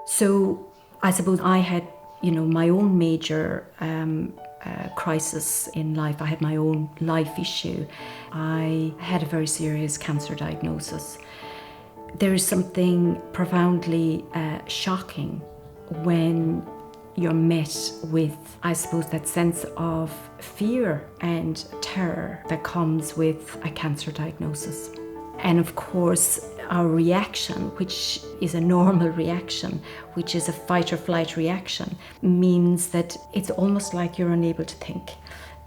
So I suppose I had, my own major crisis in life. I had my own life issue. I had a very serious cancer diagnosis. There is something profoundly shocking when you're met with, I suppose, that sense of fear and terror that comes with a cancer diagnosis. And of course, our reaction, which is a normal reaction, which is a fight or flight reaction, means that it's almost like you're unable to think.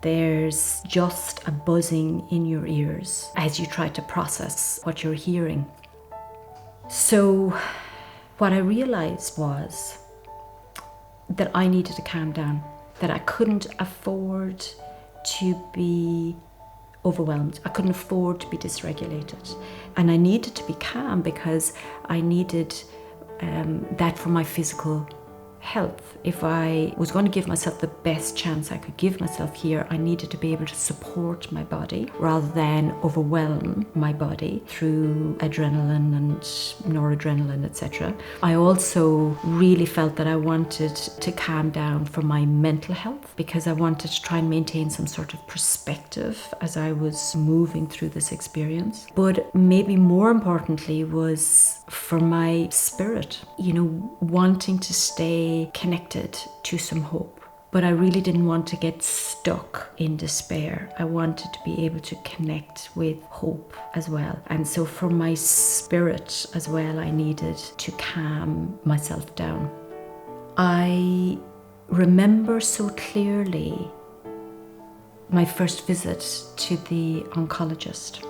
There's just a buzzing in your ears as you try to process what you're hearing. So what I realized was that I needed to calm down, that I couldn't afford to be overwhelmed. I couldn't afford to be dysregulated. And I needed to be calm because I needed that for my physical health. If I was going to give myself the best chance I could give myself here, I needed to be able to support my body rather than overwhelm my body through adrenaline and noradrenaline, etc. I also really felt that I wanted to calm down for my mental health because I wanted to try and maintain some sort of perspective as I was moving through this experience. But maybe more importantly was for my spirit, wanting to stay connected to some hope. But I really didn't want to get stuck in despair. I wanted to be able to connect with hope as well. And so for my spirit as well, I needed to calm myself down. I remember so clearly my first visit to the oncologist.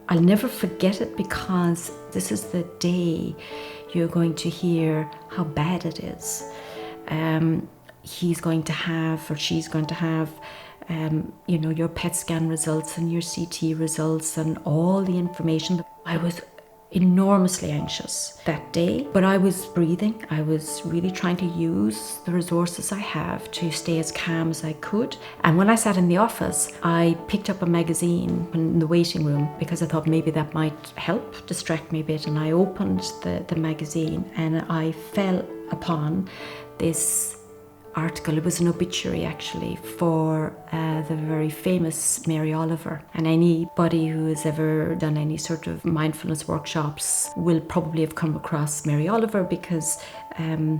I'll never forget it because this is the day you're going to hear how bad it is. He's going to have, or she's going to have, your PET scan results and your CT results and all the information. I was enormously anxious that day, but I was breathing. I was really trying to use the resources I have to stay as calm as I could. And when I sat in the office, I picked up a magazine in the waiting room because I thought maybe that might help distract me a bit. And I opened the magazine and I fell upon this article. It was an obituary actually for the very famous Mary Oliver. And anybody who has ever done any sort of mindfulness workshops will probably have come across Mary Oliver because we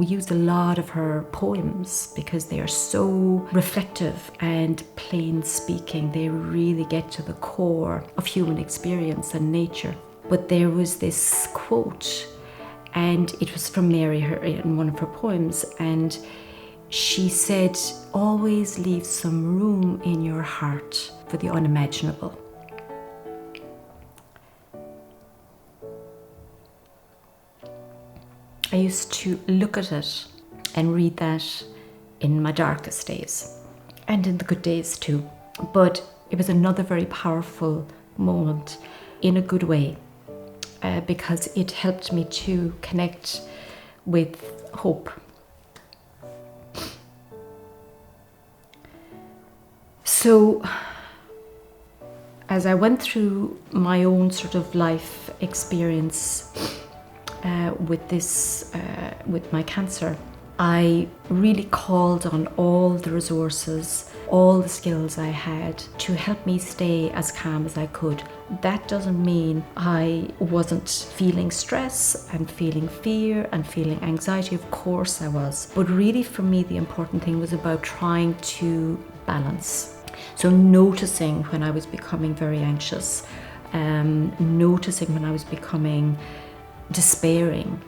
used a lot of her poems because they are so reflective and plain speaking. They really get to the core of human experience and nature. But there was this quote, and it was from Mary in one of her poems, and she said, "Always leave some room in your heart for the unimaginable." I used to look at it and read that in my darkest days and in the good days too. But it was another very powerful moment in a good way. Because it helped me to connect with hope. So, as I went through my own sort of life experience with my cancer, I really called on all the resources, all the skills I had to help me stay as calm as I could. That doesn't mean I wasn't feeling stress and feeling fear and feeling anxiety. Of course I was. But really for me, the important thing was about trying to balance. So noticing when I was becoming very anxious, noticing when I was becoming despairing,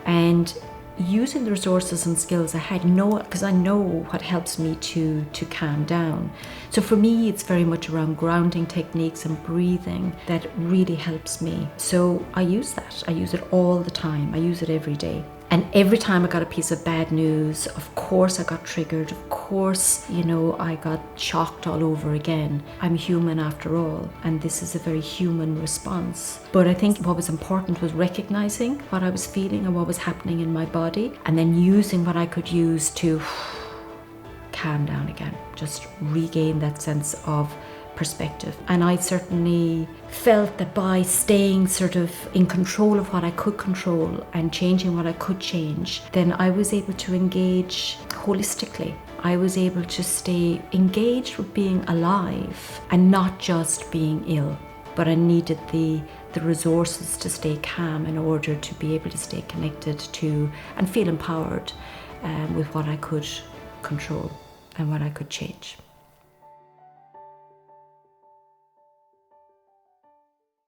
and using the resources and skills I had, because I know what helps me to calm down. So for me, it's very much around grounding techniques and breathing that really helps me. So I use that. I use it all the time. I use it every day. And every time I got a piece of bad news, of course I got triggered. Of course, I got shocked all over again. I'm human after all, and this is a very human response. But I think what was important was recognizing what I was feeling and what was happening in my body, and then using what I could use to calm down again. Just regain that sense of perspective. And I certainly felt that by staying sort of in control of what I could control and changing what I could change, then I was able to engage holistically. I was able to stay engaged with being alive and not just being ill. But I needed the resources to stay calm in order to be able to stay connected to and feel empowered with what I could control and what I could change.